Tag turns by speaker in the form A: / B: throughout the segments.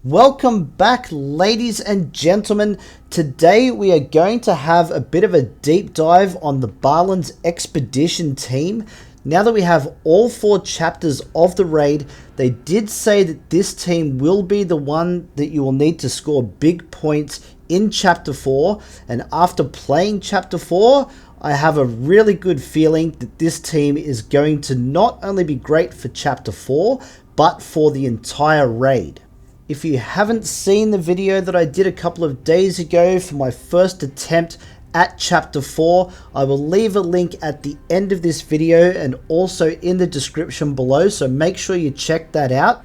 A: Welcome back, ladies and gentlemen. Today we are going to have a bit of a deep dive on the Balin's expedition team. Now that we have all 4 chapters of the raid, they did say that this team will be the one that you will need to score big points in chapter 4. And after playing chapter 4, I have a really good feeling that this team is going to not only be great for chapter 4, but for the entire raid. If you haven't seen the video that I did a couple of days ago for my first attempt at chapter 4, I will leave a link at the end of this video and also in the description below, so make sure you check that out.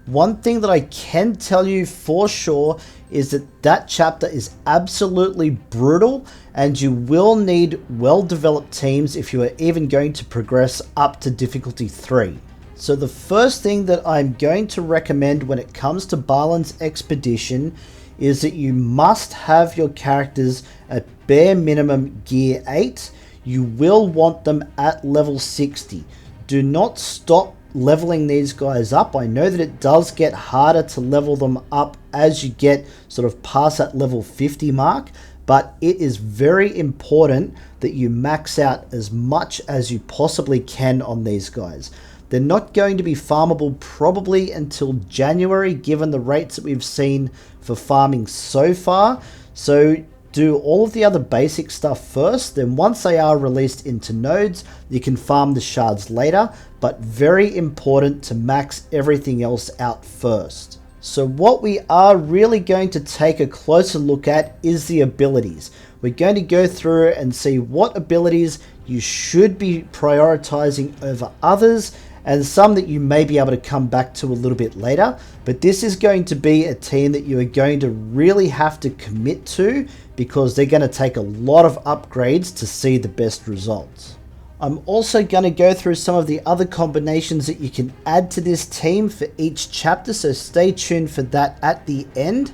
A: One thing that I can tell you for sure is that that chapter is absolutely brutal, and you will need well-developed teams if you are even going to progress up to difficulty 3. So the first thing that I'm going to recommend when it comes to Balin's expedition is that you must have your characters at bare minimum gear 8. You will want them at level 60. Do not stop leveling these guys up. I know that it does get harder to level them up as you get sort of past that level 50 mark, but it is very important that you max out as much as you possibly can on these guys. They're not going to be farmable probably until January, given the rates that we've seen for farming so far. So do all of the other basic stuff first. Then once they are released into nodes, you can farm the shards later. But very important to max everything else out first. So what we are really going to take a closer look at is the abilities. We're going to go through and see what abilities you should be prioritizing over others, and some that you may be able to come back to a little bit later. But this is going to be a team that you are going to really have to commit to, because they're going to take a lot of upgrades to see the best results. I'm also going to go through some of the other combinations that you can add to this team for each chapter, so stay tuned for that at the end.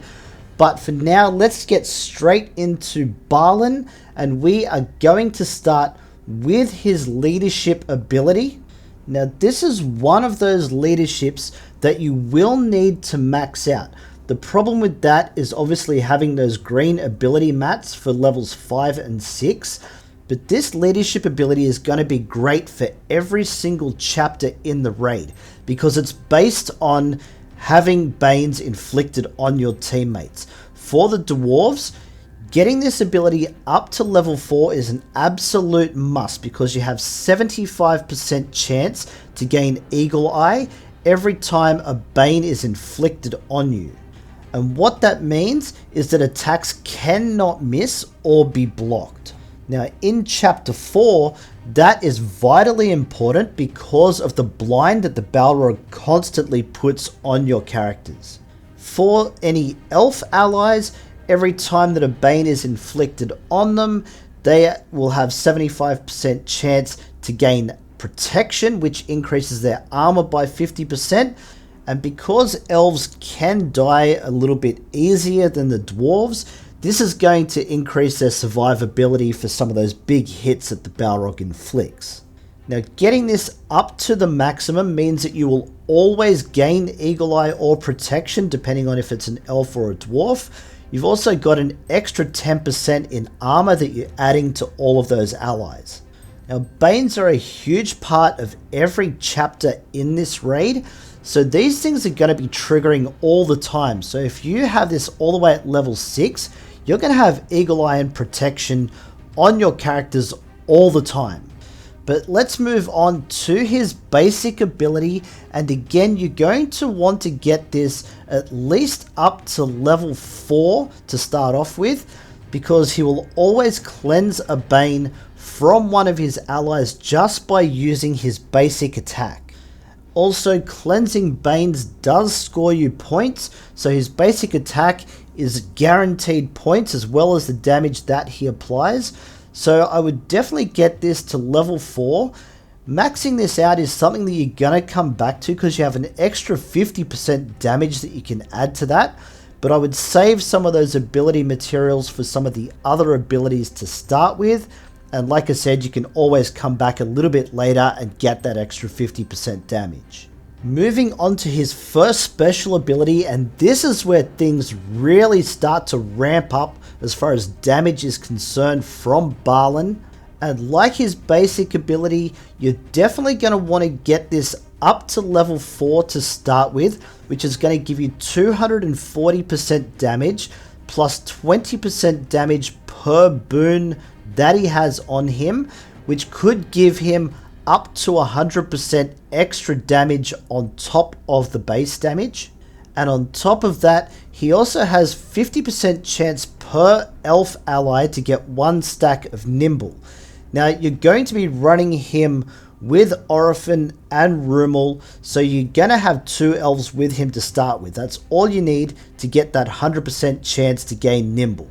A: But for now, let's get straight into Balin, and we are going to start with his leadership ability. Now, this is one of those leaderships that you will need to max out. The problem with that is obviously having those green ability mats for levels 5 and 6. But this leadership ability is going to be great for every single chapter in the raid, because it's based on having Banes inflicted on your teammates. For the dwarves, getting this ability up to level 4 is an absolute must, because you have 75% chance to gain Eagle Eye every time a Bane is inflicted on you. And what that means is that attacks cannot miss or be blocked. Now in chapter 4, that is vitally important because of the blind that the Balrog constantly puts on your characters. For any elf allies, every time that a Bane is inflicted on them, they will have 75% chance to gain protection, which increases their armor by 50%. And because elves can die a little bit easier than the dwarves, this is going to increase their survivability for some of those big hits that the Balrog inflicts. Now, getting this up to the maximum means that you will always gain Eagle Eye or protection, depending on if it's an elf or a dwarf. You've also got an extra 10% in armor that you're adding to all of those allies. Now, Banes are a huge part of every chapter in this raid, so these things are going to be triggering all the time. So if you have this all the way at level 6, you're going to have Eagle Eye and protection on your characters all the time. But let's move on to his basic ability, and again, you're going to want to get this at least up to level 4 to start off with, because he will always cleanse a Bane from one of his allies just by using his basic attack. Also, cleansing Banes does score you points, so his basic attack is guaranteed points as well as the damage that he applies. So I would definitely get this to level 4. Maxing this out is something that you're going to come back to, because you have an extra 50% damage that you can add to that. But I would save some of those ability materials for some of the other abilities to start with. And like I said, you can always come back a little bit later and get that extra 50% damage. Moving on to his first special ability, and this is where things really start to ramp up as far as damage is concerned from Balin. And like his basic ability, you're definitely going to want to get this up to level 4 to start with, which is going to give you 240% damage plus 20% damage per boon that he has on him, which could give him up to 100% extra damage on top of the base damage. And on top of that, he also has 50% chance per elf ally to get 1 stack of nimble. Now you're going to be running him with Orophin and Rumil, so you're going to have 2 elves with him to start with. That's all you need to get that 100% chance to gain nimble.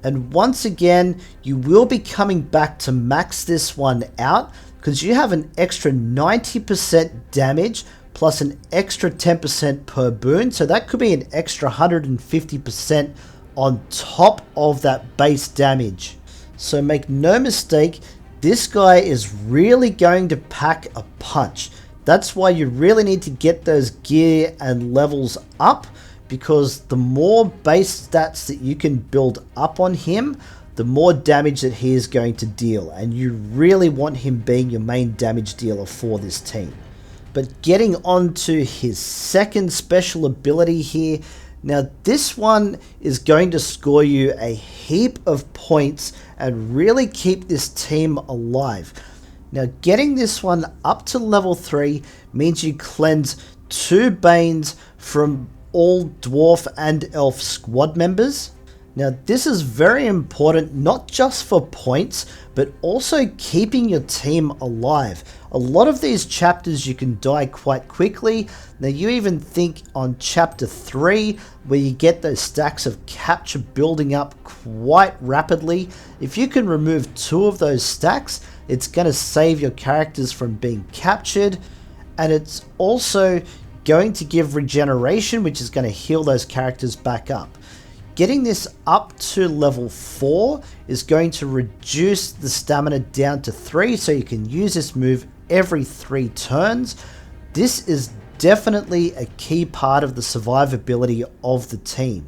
A: And once again, you will be coming back to max this one out, because you have an extra 90% damage plus an extra 10% per boon. So that could be an extra 150% on top of that base damage. So make no mistake, this guy is really going to pack a punch. That's why you really need to get those gear and levels up, because the more base stats that you can build up on him, the more damage that he is going to deal, and you really want him being your main damage dealer for this team. But getting on to his second special ability here, now this one is going to score you a heap of points and really keep this team alive. Now getting this one up to level 3 means you cleanse 2 Banes from all dwarf and elf squad members. Now this is very important, not just for points, but also keeping your team alive. A lot of these chapters you can die quite quickly. Now you even think on chapter 3, where you get those stacks of capture building up quite rapidly. If you can remove 2 of those stacks, it's going to save your characters from being captured. And it's also going to give regeneration, which is going to heal those characters back up. Getting this up to level 4 is going to reduce the stamina down to 3, so you can use this move every 3 turns. This is definitely a key part of the survivability of the team.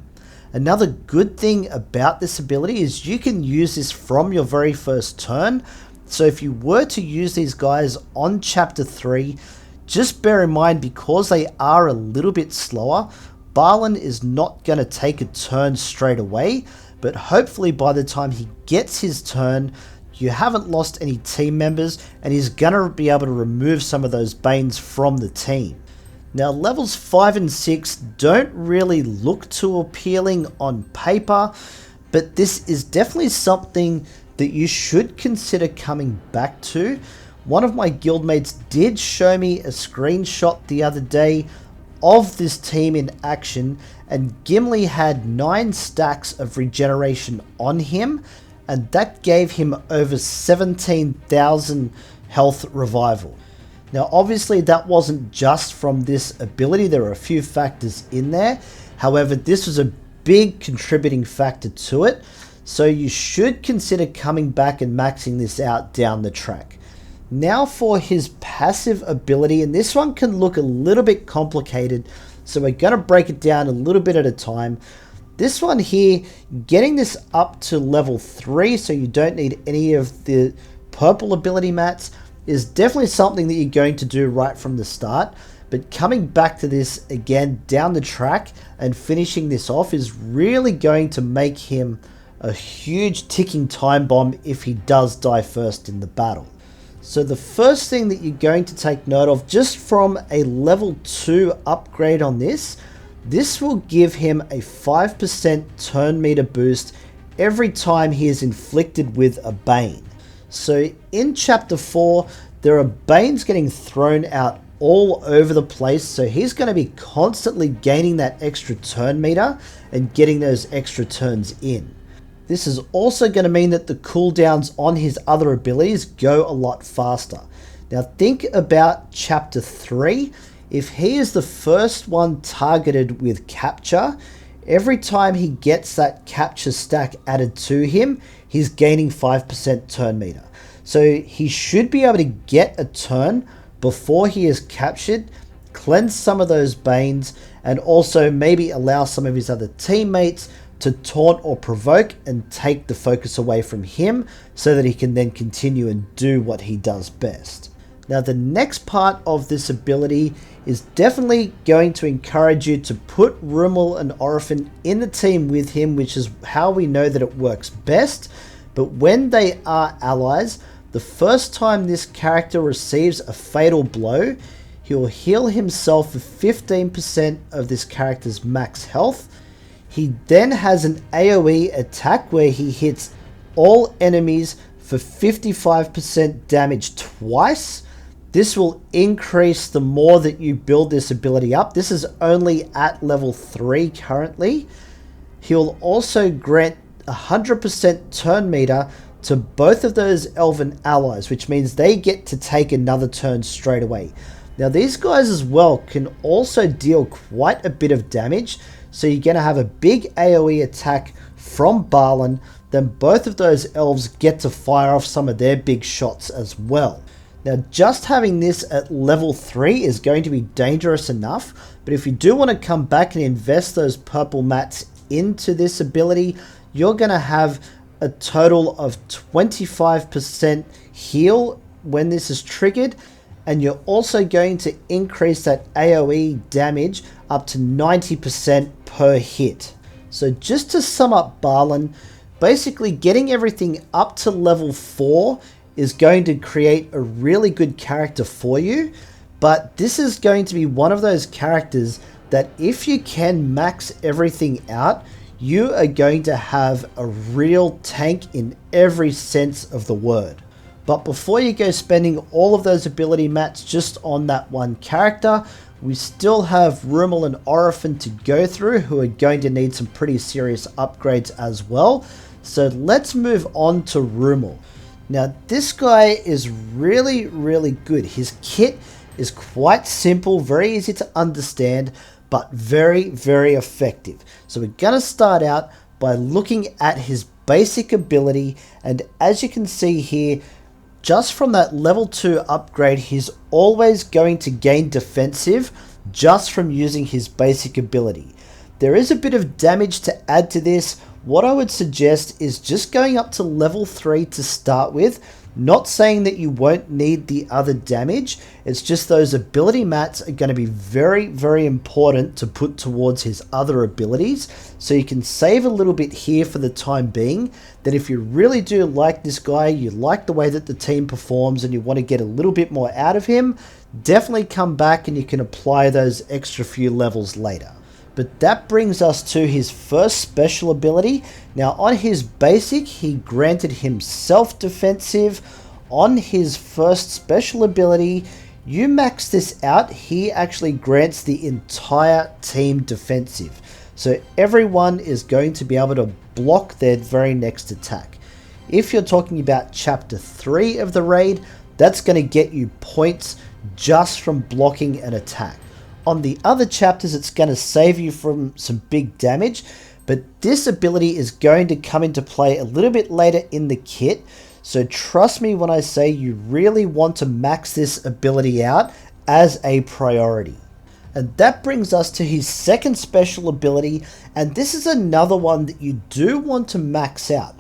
A: Another good thing about this ability is you can use this from your very first turn. So if you were to use these guys on chapter 3, just bear in mind, because they are a little bit slower, Balin is not going to take a turn straight away, but hopefully by the time he gets his turn, you haven't lost any team members, and he's going to be able to remove some of those Banes from the team. Now levels 5 and 6 don't really look too appealing on paper, but this is definitely something that you should consider coming back to. One of my guildmates did show me a screenshot the other day of this team in action, and Gimli had 9 stacks of regeneration on him, and that gave him over 17,000 health revival. Now obviously that wasn't just from this ability, there were a few factors in there. However, this was a big contributing factor to it, so you should consider coming back and maxing this out down the track. Now for his passive ability, and this one can look a little bit complicated, so we're going to break it down a little bit at a time. This one here, getting this up to level 3, so you don't need any of the purple ability mats, is definitely something that you're going to do right from the start. But coming back to this again down the track and finishing this off is really going to make him a huge ticking time bomb if he does die first in the battle. So the first thing that you're going to take note of, just from a level 2 upgrade on this will give him a 5% turn meter boost every time he is inflicted with a Bane. So in chapter 4, there are Banes getting thrown out all over the place, so he's going to be constantly gaining that extra turn meter and getting those extra turns in. This is also going to mean that the cooldowns on his other abilities go a lot faster. Now think about chapter 3. If he is the first one targeted with capture, every time he gets that capture stack added to him, he's gaining 5% turn meter. So he should be able to get a turn before he is captured, cleanse some of those Banes, and also maybe allow some of his other teammates to taunt or provoke and take the focus away from him so that he can then continue and do what he does best. Now the next part of this ability is definitely going to encourage you to put Rumil and Orophin in the team with him, which is how we know that it works best. But when they are allies, the first time this character receives a fatal blow, he will heal himself for 15% of this character's max health. He then has an AoE attack where he hits all enemies for 55% damage twice. This will increase the more that you build this ability up. This is only at level 3 currently. He will also grant 100% turn meter to both of those elven allies, which means they get to take another turn straight away. Now these guys as well can also deal quite a bit of damage, so you're going to have a big AoE attack from Balin, then both of those elves get to fire off some of their big shots as well. Now just having this at level 3 is going to be dangerous enough, but if you do want to come back and invest those purple mats into this ability, you're going to have a total of 25% heal when this is triggered, and you're also going to increase that AoE damage up to 90% per hit. So just to sum up Balin, basically getting everything up to level 4 is going to create a really good character for you, but this is going to be one of those characters that if you can max everything out, you are going to have a real tank in every sense of the word. But before you go spending all of those ability mats just on that one character, we still have Rumil and Orophin to go through, who are going to need some pretty serious upgrades as well. So let's move on to Rumil. Now this guy is really good. His kit is quite simple, very easy to understand, but very effective. So we're going to start out by looking at his basic ability, and as you can see here, just from that level 2 upgrade, he's always going to gain defensive just from using his basic ability. There is a bit of damage to add to this. What I would suggest is just going up to level 3 to start with. Not saying that you won't need the other damage, it's just those ability mats are going to be very important to put towards his other abilities, so you can save a little bit here for the time being. That if you really do like this guy, you like the way that the team performs and you want to get a little bit more out of him, definitely come back and you can apply those extra few levels later. But that brings us to his first special ability. Now on his basic, he granted himself defensive. On his first special ability, you max this out, he actually grants the entire team defensive. So everyone is going to be able to block their very next attack. If you're talking about chapter 3 of the raid, that's going to get you points just from blocking an attack. On the other chapters, it's going to save you from some big damage, but this ability is going to come into play a little bit later in the kit. So trust me when I say you really want to max this ability out as a priority. And that brings us to his second special ability, and this is another one that you do want to max out.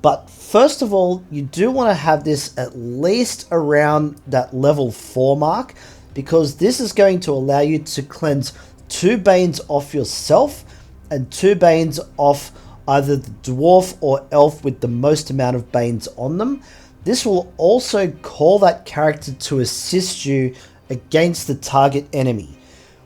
A: But first of all, you do want to have this at least around that level 4 mark, because this is going to allow you to cleanse 2 Banes off yourself and 2 Banes off either the dwarf or elf with the most amount of Banes on them. This will also call that character to assist you against the target enemy.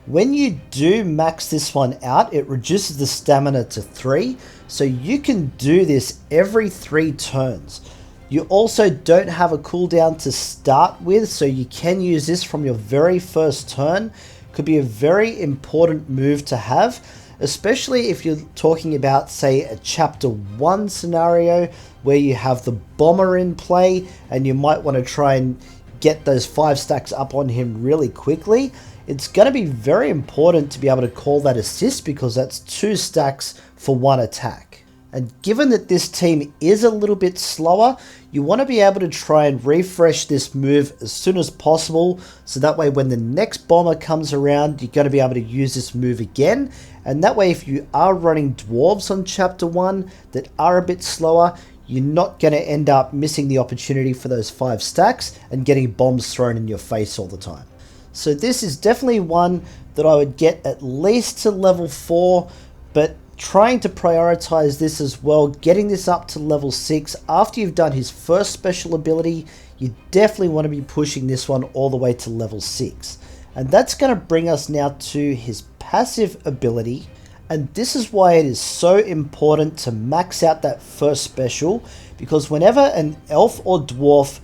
A: When you do max this one out, it reduces the stamina to 3, so you can do this every 3 turns. You also don't have a cooldown to start with, so you can use this from your very first turn. Could be a very important move to have, especially if you're talking about, say, a chapter 1 scenario where you have the bomber in play and you might want to try and get those 5 stacks up on him really quickly. It's going to be very important to be able to call that assist, because that's 2 stacks for 1 attack. And given that this team is a little bit slower, you want to be able to try and refresh this move as soon as possible, so that way when the next bomber comes around, you're going to be able to use this move again. And that way, if you are running dwarves on chapter 1 that are a bit slower, you're not going to end up missing the opportunity for those 5 stacks and getting bombs thrown in your face all the time. So this is definitely one that I would get at least to level 4, but trying to prioritize this as well, getting this up to level 6 after you've done his first special ability. You definitely want to be pushing this one all the way to level 6. And that's going to bring us now to his passive ability. And this is why it is so important to max out that first special, because whenever an elf or dwarf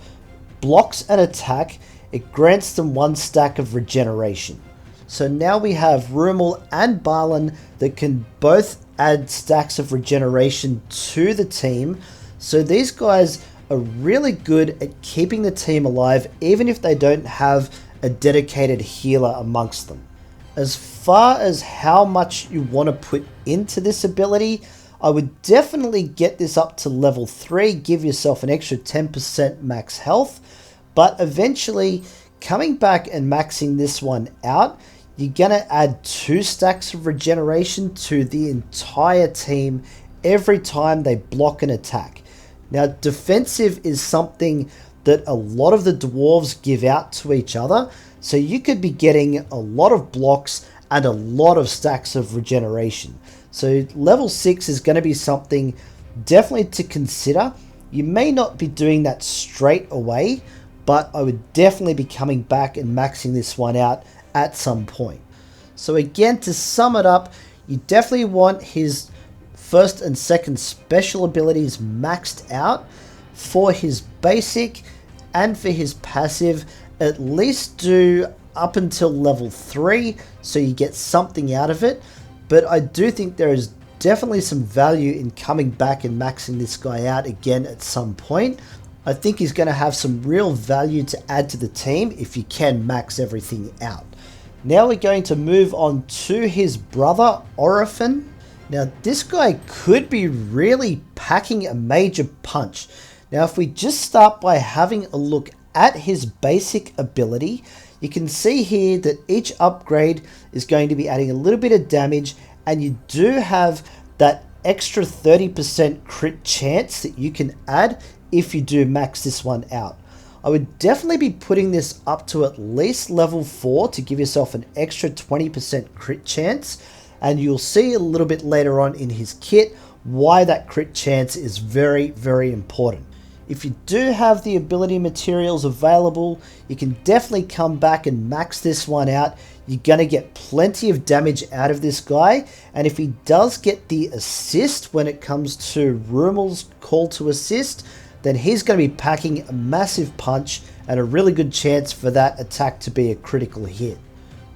A: blocks an attack, it grants them 1 stack of regeneration. So now we have Rumil and Balin that can both add stacks of regeneration to the team. So these guys are really good at keeping the team alive, even if they don't have a dedicated healer amongst them. As far as how much you want to put into this ability, I would definitely get this up to level 3, give yourself an extra 10% max health, but eventually coming back and maxing this one out, you're going to add 2 stacks of regeneration to the entire team every time they block an attack. Now, defensive is something that a lot of the dwarves give out to each other, so you could be getting a lot of blocks and a lot of stacks of regeneration. So level 6 is going to be something definitely to consider. You may not be doing that straight away, but I would definitely be coming back and maxing this one out at some point. So again, to sum it up, you definitely want his first and second special abilities maxed out. For his basic and for his passive, at least do up until level 3 so you get something out of it. But I do think there is definitely some value in coming back and maxing this guy out again at some point. I think he's going to have some real value to add to the team if you can max everything out. Now we're going to move on to his brother, Orophin. Now this guy could be really packing a major punch. Now if we just start by having a look at his basic ability, you can see here that each upgrade is going to be adding a little bit of damage, and you do have that extra 30% crit chance that you can add if you do max this one out. I would definitely be putting this up to at least level 4 to give yourself an extra 20% crit chance, and you'll see a little bit later on in his kit why that crit chance is very, very important. If you do have the ability materials available, you can definitely come back and max this one out. You're going to get plenty of damage out of this guy, and if he does get the assist when it comes to Rumil's call to assist, then he's going to be packing a massive punch and a really good chance for that attack to be a critical hit.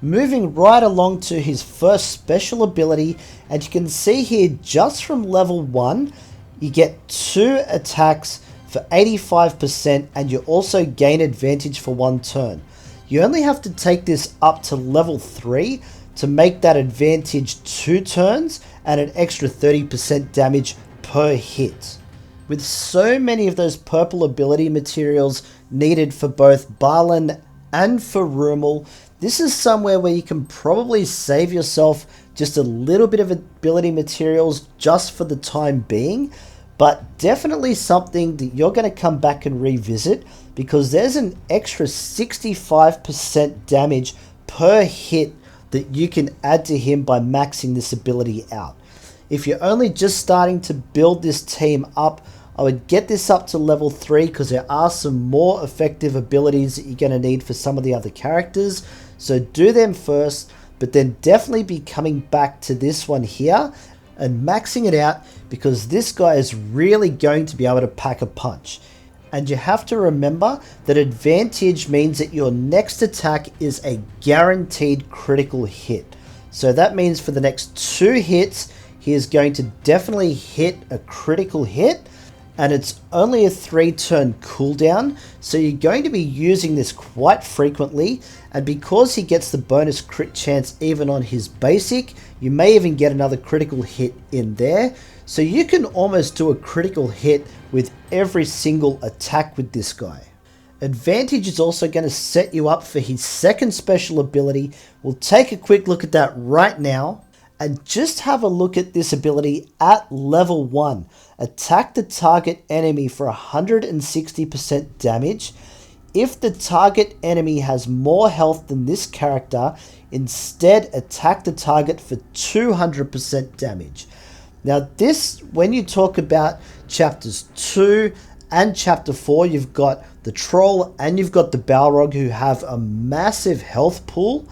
A: Moving right along to his first special ability, and you can see here just from level 1, you get 2 attacks for 85%, and you also gain advantage for 1 turn. You only have to take this up to level 3 to make that advantage 2 turns and an extra 30% damage per hit. With so many of those purple ability materials needed for both Balin and for Rumil, this is somewhere where you can probably save yourself just a little bit of ability materials just for the time being, but definitely something that you're going to come back and revisit, because there's an extra 65% damage per hit that you can add to him by maxing this ability out. If you're only just starting to build this team up, I would get this up to level 3 because there are some more effective abilities that you're going to need for some of the other characters. So do them first, but then definitely be coming back to this one here and maxing it out, because this guy is really going to be able to pack a punch. And you have to remember that advantage means that your next attack is a guaranteed critical hit. So that means for the next 2 hits, he is going to definitely hit a critical hit. and it's only a 3-turn cooldown, so you're going to be using this quite frequently, and because he gets the bonus crit chance even on his basic, you may even get another critical hit in there, so you can almost do a critical hit with every single attack with this guy. Advantage is also going to set you up for his second special ability. We'll take a quick look at that right now. And just have a look at this ability at level 1. Attack the target enemy for 160% damage. If the target enemy has more health than this character, instead attack the target for 200% damage. Now this, when you talk about chapters 2 and chapter 4, you've got the troll and you've got the Balrog who have a massive health pool.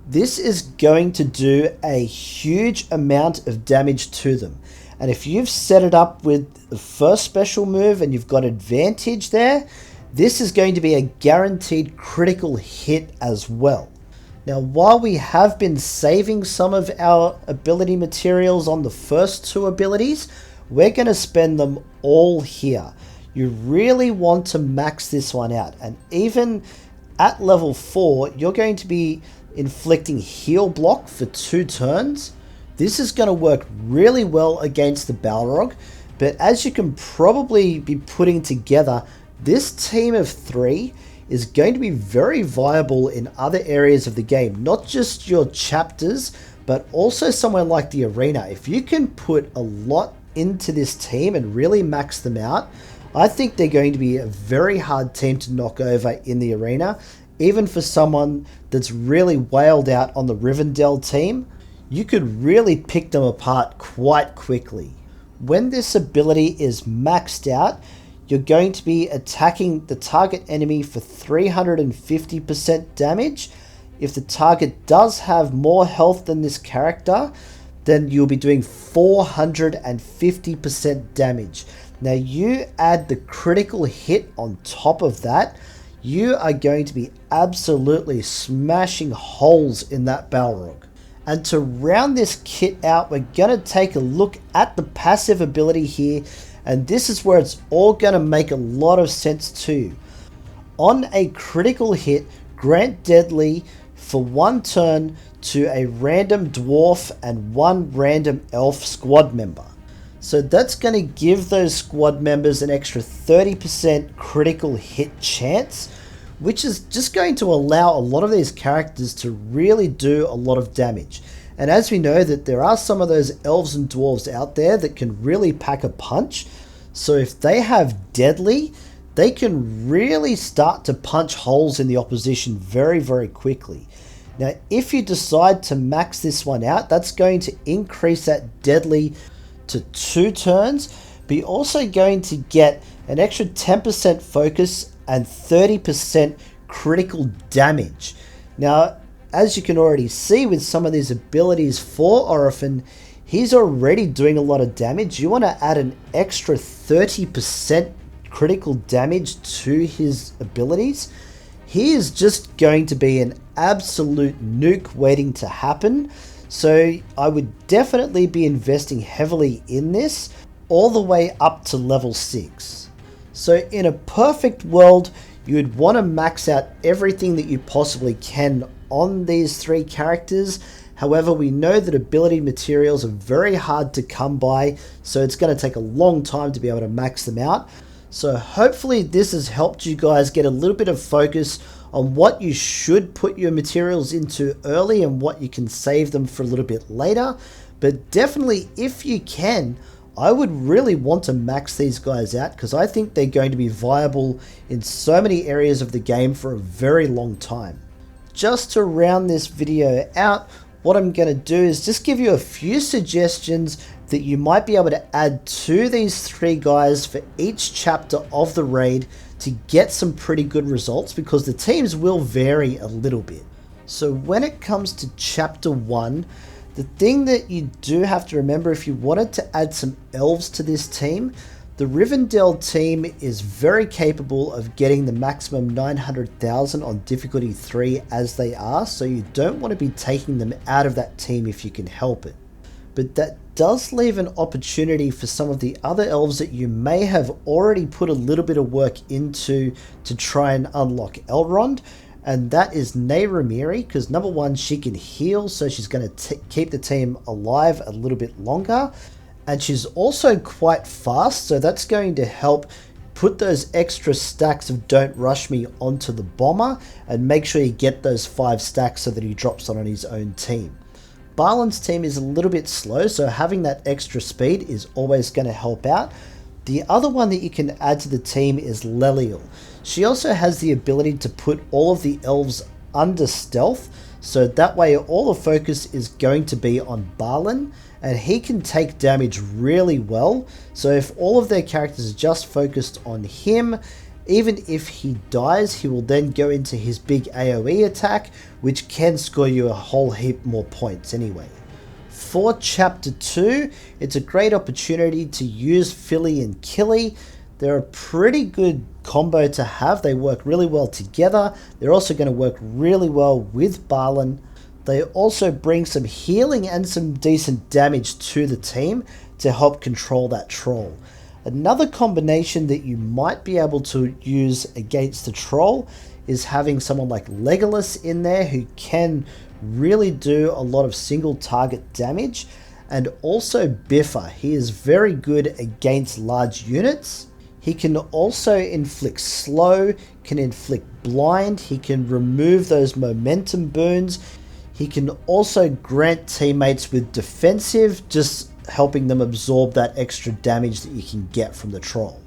A: This is going to do a huge amount of damage to them. And if you've set it up with the first special move and you've got advantage there, this is going to be a guaranteed critical hit as well. Now, while we have been saving some of our ability materials on the first 2 abilities, we're going to spend them all here. You really want to max this one out. And even at level 4, you're going to be inflicting heal block for 2 turns. This is going to work really well against the Balrog, but as you can probably be putting together, this team of 3 is going to be very viable in other areas of the game, not just your chapters, but also somewhere like the arena. If you can put a lot into this team and really max them out, I think they're going to be a very hard team to knock over in the arena. Even for someone that's really wailed out on the Rivendell team, you could really pick them apart quite quickly. When this ability is maxed out, you're going to be attacking the target enemy for 350% damage. If the target does have more health than this character, then you'll be doing 450% damage. Now you add the critical hit on top of that, you are going to be absolutely smashing holes in that Balrog. And to round this kit out, we're going to take a look at the passive ability here, and this is where it's all going to make a lot of sense too. On a critical hit, grant deadly for 1 turn to a random dwarf and 1 random elf squad member. So that's going to give those squad members an extra 30% critical hit chance, which is just going to allow a lot of these characters to really do a lot of damage. And as we know that there are some of those elves and dwarves out there that can really pack a punch, so if they have deadly, they can really start to punch holes in the opposition very, very quickly. Now, if you decide to max this one out, that's going to increase that deadly to 2 turns, but you're also going to get an extra 10% focus and 30% critical damage. Now, as you can already see with some of these abilities for Orophin, he's already doing a lot of damage. You want to add an extra 30% critical damage to his abilities. He is just going to be an absolute nuke waiting to happen. So I would definitely be investing heavily in this all the way up to level 6. So in a perfect world, you would want to max out everything that you possibly can on these 3 characters. However, we know that ability materials are very hard to come by, so it's going to take a long time to be able to max them out. So hopefully this has helped you guys get a little bit of focus on what you should put your materials into early and what you can save them for a little bit later. But definitely, if you can, I would really want to max these guys out because I think they're going to be viable in so many areas of the game for a very long time. Just to round this video out, what I'm going to do is just give you a few suggestions that you might be able to add to these 3 guys for each chapter of the raid to get some pretty good results, because the teams will vary a little bit. So when it comes to chapter 1, the thing that you do have to remember, if you wanted to add some elves to this team, the Rivendell team is very capable of getting the maximum 900,000 on difficulty 3 as they are, so you don't want to be taking them out of that team if you can help it. But that does leave an opportunity for some of the other elves that you may have already put a little bit of work into to try and unlock Elrond. And that is Neyramiri, because number one, she can heal, so she's going to keep the team alive a little bit longer. And she's also quite fast, so that's going to help put those extra stacks of Don't Rush Me onto the bomber and make sure you get those 5 stacks so that he drops on his own team. Balin's team is a little bit slow, so having that extra speed is always going to help out. The other one that you can add to the team is Leliel. She also has the ability to put all of the elves under stealth, so that way all the focus is going to be on Balin, and he can take damage really well. So if all of their characters are just focused on him, even if he dies, he will then go into his big AoE attack, which can score you a whole heap more points anyway. For Chapter 2, it's a great opportunity to use Philly and Killy. They're a pretty good combo to have. They work really well together. They're also going to work really well with Balin. They also bring some healing and some decent damage to the team to help control that troll. Another combination that you might be able to use against the troll is having someone like Legolas in there who can really do a lot of single target damage, and also Biffa. He is very good against large units. He can also inflict slow, can inflict blind, he can remove those momentum boons. He can also grant teammates with defensive, just helping them absorb that extra damage that you can get from the troll.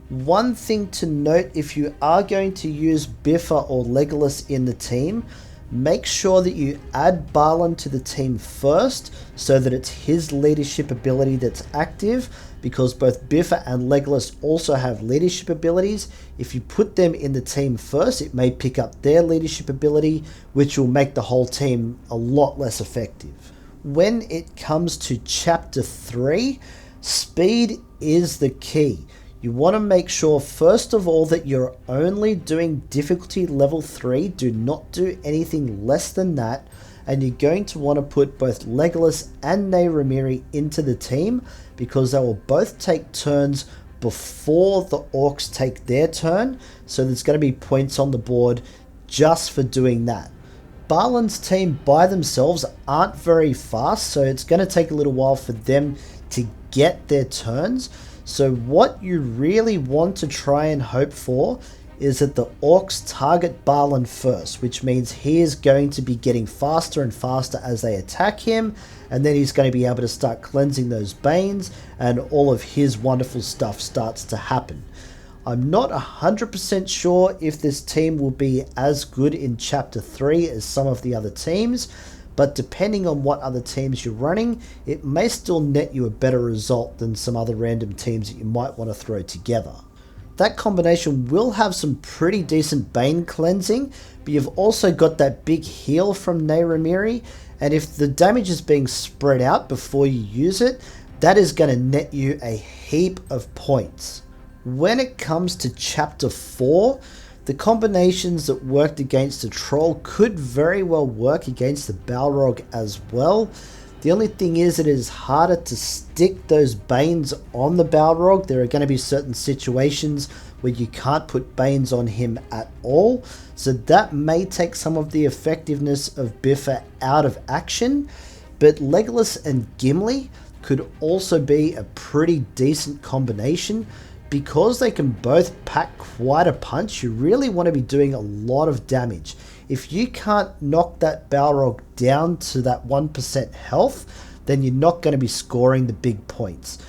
A: One thing to note, if you are going to use Biffa or Legolas in the team, make sure that you add Balin to the team first so that it's his leadership ability that's active, because both Biffa and Legolas also have leadership abilities. If you put them in the team first, it may pick up their leadership ability, which will make the whole team a lot less effective. When it comes to Chapter 3, speed is the key. You want to make sure, first of all, that you're only doing difficulty level 3. Do not do anything less than that. And you're going to want to put both Legolas and Neyramiri into the team, because they will both take turns before the orcs take their turn. So there's going to be points on the board just for doing that. Balin's team by themselves aren't very fast, so it's going to take a little while for them to get their turns. So what you really want to try and hope for is that the orcs target Balin first, which means he is going to be getting faster and faster as they attack him, and then he's going to be able to start cleansing those banes, and all of his wonderful stuff starts to happen. I'm not 100% sure if this team will be as good in Chapter 3 as some of the other teams, but depending on what other teams you're running, it may still net you a better result than some other random teams that you might want to throw together. That combination will have some pretty decent Bane cleansing, but you've also got that big heal from Neyramiri, and if the damage is being spread out before you use it, that is going to net you a heap of points. When it comes to Chapter 4, the combinations that worked against the troll could very well work against the Balrog as well. The only thing is that it is harder to stick those Banes on the Balrog. There are going to be certain situations where you can't put Banes on him at all. So that may take some of the effectiveness of Biffa out of action. But Legolas and Gimli could also be a pretty decent combination. Because they can both pack quite a punch, you really want to be doing a lot of damage. If you can't knock that Balrog down to that 1% health, then you're not going to be scoring the big points.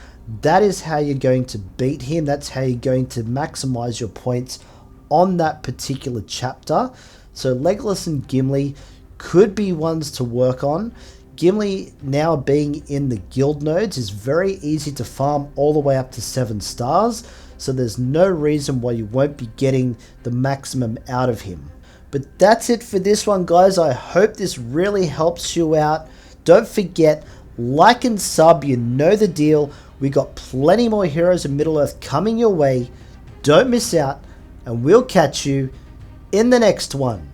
A: That is how you're going to beat him. That's how you're going to maximize your points on that particular chapter. So Legolas and Gimli could be ones to work on. Gimli, now being in the guild nodes, is very easy to farm all the way up to 7 stars, so there's no reason why you won't be getting the maximum out of him. But that's it for this one, guys. I hope this really helps you out. Don't forget, like and sub, you know the deal. We got plenty more Heroes of Middle-earth coming your way. Don't miss out, and we'll catch you in the next one.